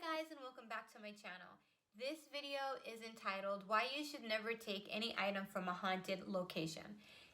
guys, and welcome back to my channel. This video is entitled Why You Should Never Take Any Item from a Haunted Location.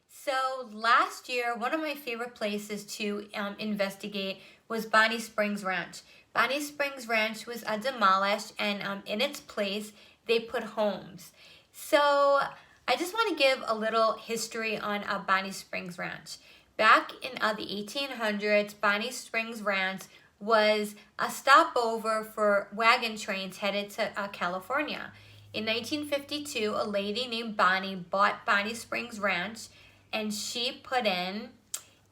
So last year, one of my favorite places to investigate was Bonnie Springs Ranch. Bonnie Springs Ranch was demolished, and in its place they put homes. So I just want to give a little history on Bonnie Springs Ranch. Back in the 1800s, Bonnie Springs Ranch was a stopover for wagon trains headed to California. In 1952, a lady named Bonnie bought Bonnie Springs Ranch, and she put in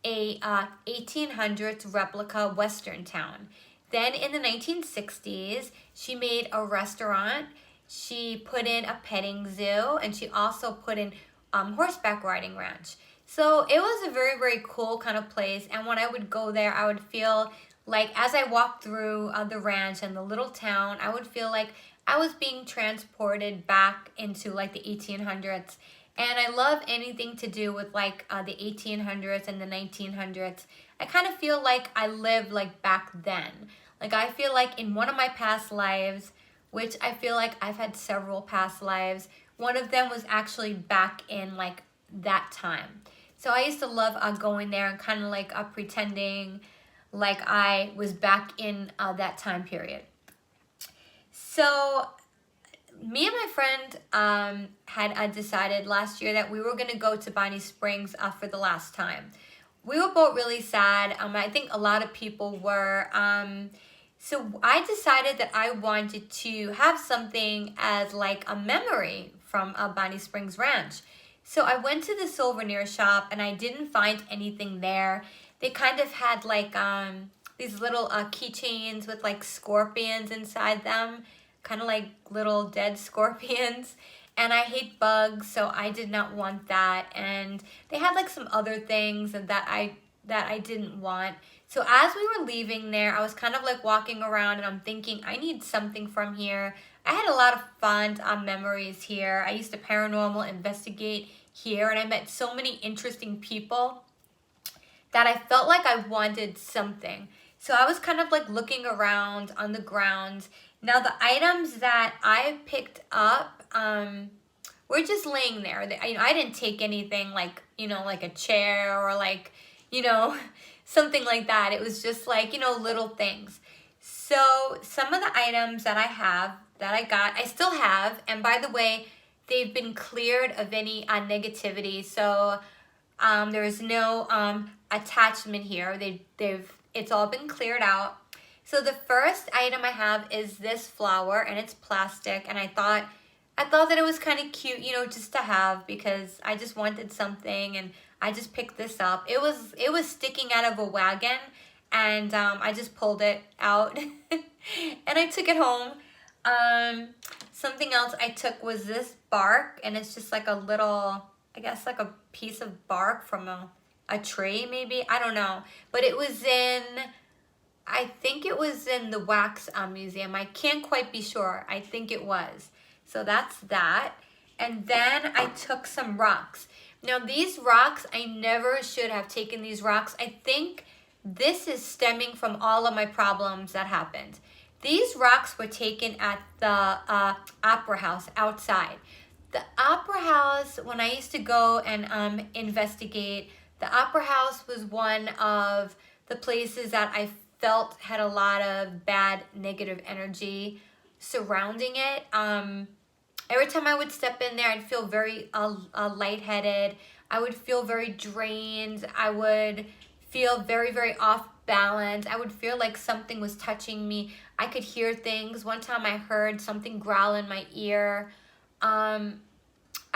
a 1800s replica Western town. Then in the 1960s, she made a restaurant, she put in a petting zoo, and she also put in horseback riding ranch. So it was a very, very cool kind of place, and when I would go there, I would feel like as I walked through the ranch and the little town, I would feel like I was being transported back into like the 1800s. And I love anything to do with like the 1800s and the 1900s. I kind of feel like I lived like back then. Like I feel like in one of my past lives, which I feel like I've had several past lives, one of them was actually back in like that time. So I used to love going there and kind of like pretending like I was back in that time period. So me and my friend had decided last year that we were going to go to Bonnie Springs for the last time. We were both really sad. I think a lot of people were. So I decided that I wanted to have something as like a memory from Bonnie Springs Ranch. So I went to the souvenir shop and I didn't find anything there. They kind of had like these little keychains with like scorpions inside them, kind of like little dead scorpions. And I hate bugs, so I did not want that. And they had like some other things that I didn't want. So as we were leaving there, I was kind of like walking around and I'm thinking, I need something from here. I had a lot of fun memories here. I used to paranormal investigate here, and I met so many interesting people that I felt like I wanted something. So I was kind of like looking around on the ground. Now the items that I picked up were just laying there. I didn't take anything like, like a chair or like, something like that. It was just like, little things. So some of the items that I got, I still have. And by the way, they've been cleared of any negativity. So there is no attachment here. It's all been cleared out. So the first item I have is this flower, and it's plastic, and I thought that it was kind of cute, just to have, because I just wanted something, and I just picked this up. It was sticking out of a wagon, and I just pulled it out and I took it home. Something else I took was this bark, and it's just like a little, I guess like a piece of bark from a tree maybe, I don't know. But it was I think it was in the Wax Museum. I can't quite be sure. I think it was. So that's that. And then I took some rocks. Now these rocks, I never should have taken these rocks. I think this is stemming from all of my problems that happened. These rocks were taken at the Opera House outside. The Opera House, when I used to go and investigate, the Opera House was one of the places that I felt had a lot of bad negative energy surrounding it. Every time I would step in there, I'd feel very lightheaded. I would feel very drained. I would feel very, very off balance. I would feel like something was touching me. I could hear things. One time I heard something growl in my ear. I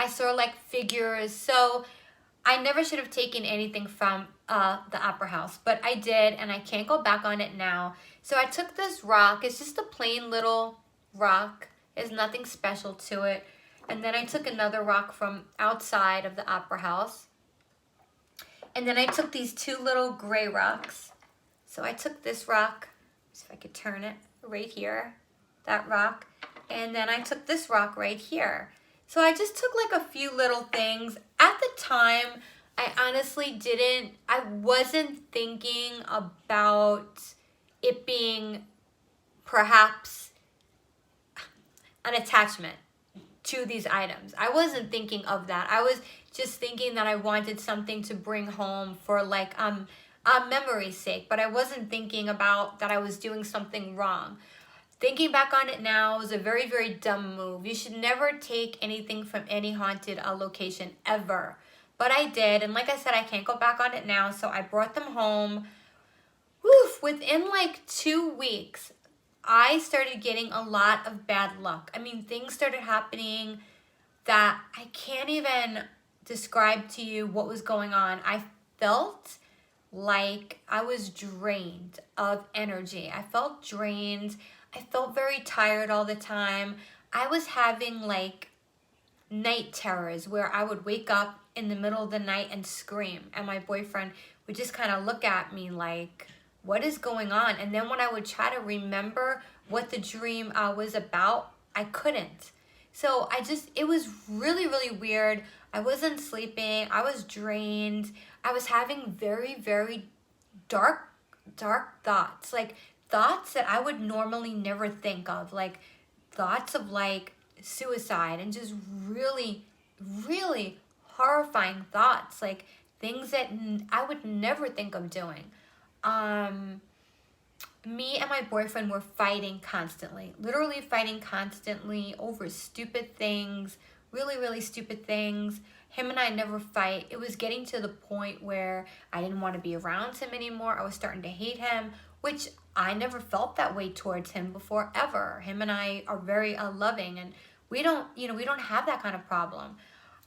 saw like figures. So I never should have taken anything from the Opera House, but I did, and I can't go back on it now. So I took this rock. It's just a plain little rock. There's nothing special to it. And then I took another rock from outside of the Opera House. And then I took these two little gray rocks. So I took this rock, see if I could turn it right here, that rock. And then I took this rock right here. So I just took like a few little things. At the time, I honestly I wasn't thinking about it being perhaps an attachment to these items. I wasn't thinking of that. I was just thinking that I wanted something to bring home for like a memory's sake, but I wasn't thinking about that I was doing something wrong. Thinking back on it now is a very, very dumb move. You should never take anything from any haunted location ever. But I did, and like I said, I can't go back on it now, so I brought them home. Woof, within like 2 weeks, I started getting a lot of bad luck. I mean, things started happening that I can't even describe to you what was going on. I felt like I was drained of energy. I felt drained. I felt very tired all the time. I was having like night terrors where I would wake up in the middle of the night and scream, and my boyfriend would just kind of look at me like, what is going on? And then when I would try to remember what the dream was about, I couldn't. So it was really, really weird. I wasn't sleeping. I was drained. I was having very, very dark thoughts, like thoughts that I would normally never think of, like thoughts of like suicide and just really, really horrifying thoughts, like things that I would never think of doing. Me and my boyfriend were fighting constantly, literally fighting constantly over stupid things, really, really stupid things. Him and I never fight. It was getting to the point where I didn't want to be around him anymore. I was starting to hate him, which I never felt that way towards him before, ever. Him and I are very loving, and we don't have that kind of problem.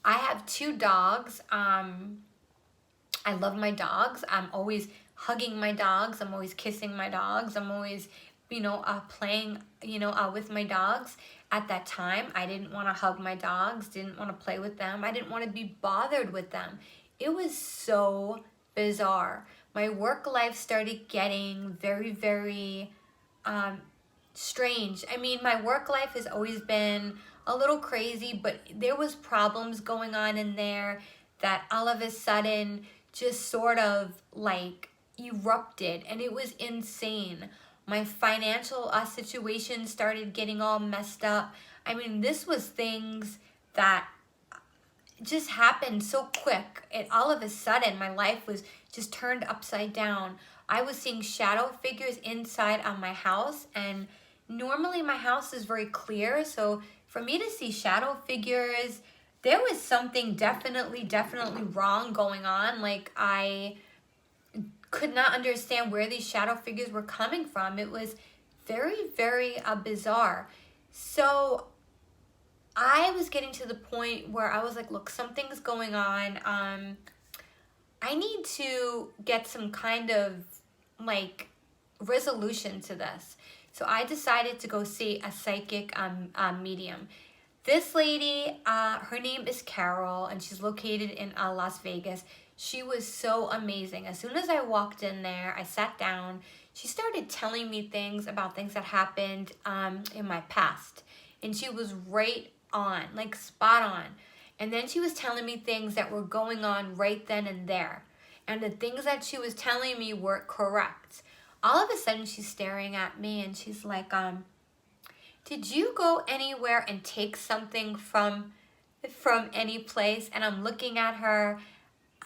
I have 2 dogs. I love my dogs. I'm always hugging my dogs. I'm always kissing my dogs. I'm always, playing, with my dogs. At that time, I didn't want to hug my dogs, didn't want to play with them. I didn't want to be bothered with them. It was so bizarre. My work life started getting very, very strange. I mean, my work life has always been a little crazy, but there was problems going on in there that all of a sudden just sort of like erupted, and it was insane. My financial situation started getting all messed up. I mean, this was things that just happened so quick. All of a sudden, my life was just turned upside down. I was seeing shadow figures inside of my house, and normally my house is very clear, so for me to see shadow figures, there was something definitely wrong going on. Like, I could not understand where these shadow figures were coming from. It was very, very bizarre. So I was getting to the point where I was like, look, something's going on. I need to get some kind of like resolution to this. So I decided to go see a psychic medium. This lady, her name is Carol, and she's located in Las Vegas. She was so amazing. As soon as I walked in there, I sat down. She started telling me things about things that happened in my past. And she was right on, like spot on. And then she was telling me things that were going on right then and there. And the things that she was telling me were correct. All of a sudden, she's staring at me and she's like, did you go anywhere and take something from any place? And I'm looking at her,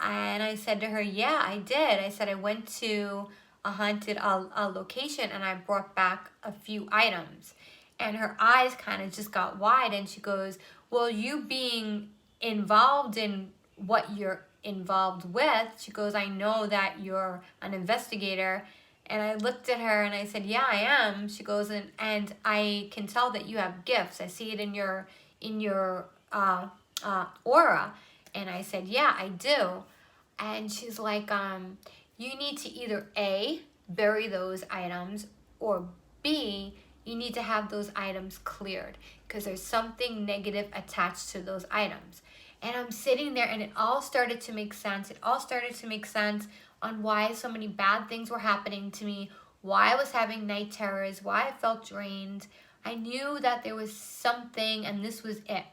and I said to her, yeah, I did. I said I went to a haunted location and I brought back a few items. And her eyes kind of just got wide, and she goes, well, you being involved in what you're involved with, she goes, I know that you're an investigator. And I looked at her and I said, yeah, I am. She goes, and I can tell that you have gifts. I see it in your aura. And I said, yeah, I do. And she's like, you need to either A, bury those items, or B, you need to have those items cleared because there's something negative attached to those items. And I'm sitting there, and it all started to make sense. It all started to make sense on why so many bad things were happening to me, why I was having night terrors, why I felt drained. I knew that there was something, and this was it.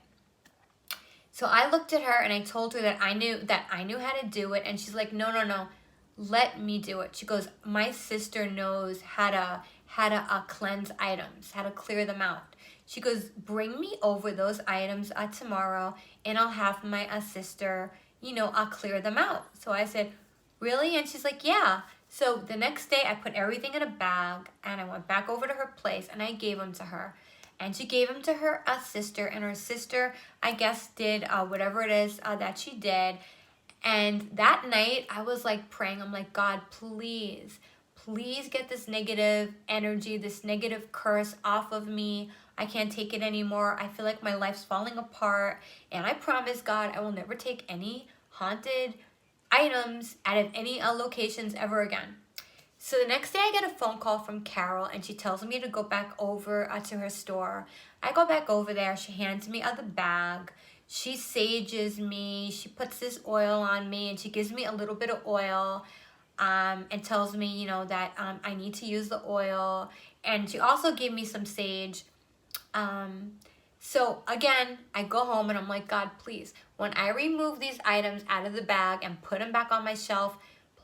So I looked at her and I told her that I knew how to do it. And she's like, no, let me do it. She goes, my sister knows how to how to cleanse items, how to clear them out. She goes, bring me over those items tomorrow, and I'll have my sister, I'll clear them out. So I said, really? And she's like, yeah. So the next day I put everything in a bag and I went back over to her place and I gave them to her. And she gave them to her sister, and her sister, I guess, did whatever it is that she did. And that night I was like praying. I'm like, God, please get this negative energy, this negative curse off of me. I can't take it anymore. I feel like my life's falling apart. And I promise, God, I will never take any haunted items out of any locations ever again. So the next day I get a phone call from Carol, and she tells me to go back over to her store. I go back over there. She hands me the bag. She sages me. She puts this oil on me, and she gives me a little bit of oil and tells me, that I need to use the oil. And she also gave me some sage. So again, I go home and I'm like, God, please, when I remove these items out of the bag and put them back on my shelf,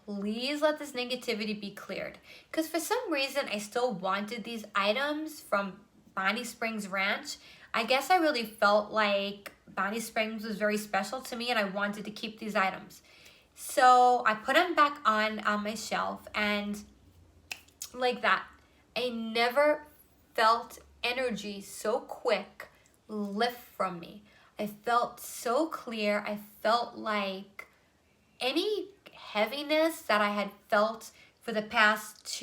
please let this negativity be cleared. Because for some reason, I still wanted these items from Bonnie Springs Ranch. I guess I really felt like Bonnie Springs was very special to me and I wanted to keep these items. So I put them back on my shelf, and like that, I never felt energy so quick lift from me. I felt so clear. I felt like any heaviness that I had felt for the past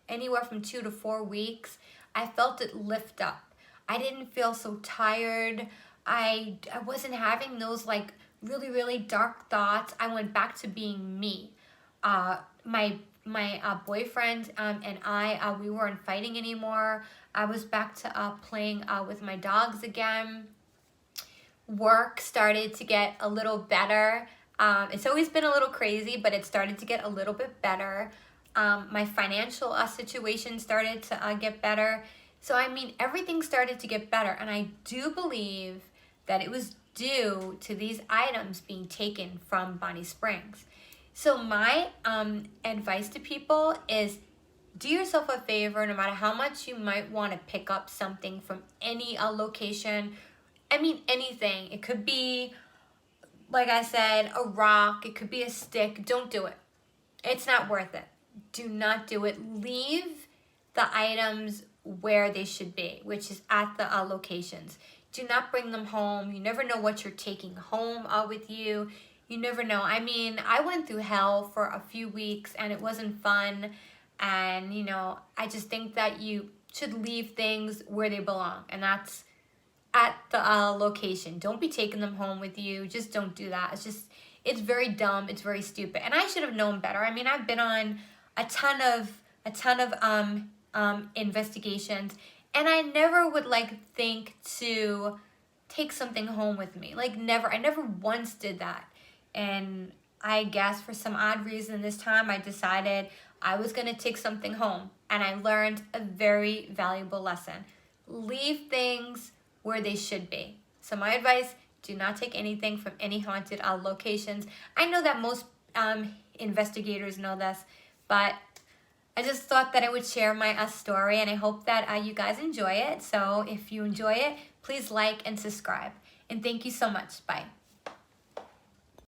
anywhere from 2 to 4 weeks, I felt it lift up. I didn't feel so tired. I wasn't having those like really, really dark thoughts. I went back to being me. My boyfriend and I, we weren't fighting anymore. I was back to playing with my dogs again. Work started to get a little better. It's always been a little crazy, but it started to get a little bit better. My financial situation started to get better. So, I mean, everything started to get better. And I do believe that it was due to these items being taken from Bonnie Springs. So my advice to people is, do yourself a favor, no matter how much you might want to pick up something from any location. I mean, anything. It could be, like I said, a rock. It could be a stick. Don't do it. It's not worth it. Do not do it. Leave the items where they should be, which is at the locations. Do not bring them home. You never know what you're taking home with you. You never know. I mean, I went through hell for a few weeks and it wasn't fun. And, I just think that you should leave things where they belong. And that's at the location. Don't be taking them home with you. Just don't do that. It's very dumb. It's very stupid. And I should have known better. I mean, I've been on a ton of investigations, and I never would think to take something home with me. Never. I never once did that. And I guess for some odd reason this time I decided I was going to take something home, and I learned a very valuable lesson. Leave things where they should be. So my advice, do not take anything from any haunted locations. I know that most investigators know this, but I just thought that I would share my story, and I hope that you guys enjoy it. So if you enjoy it, please like and subscribe. And thank you so much. Bye.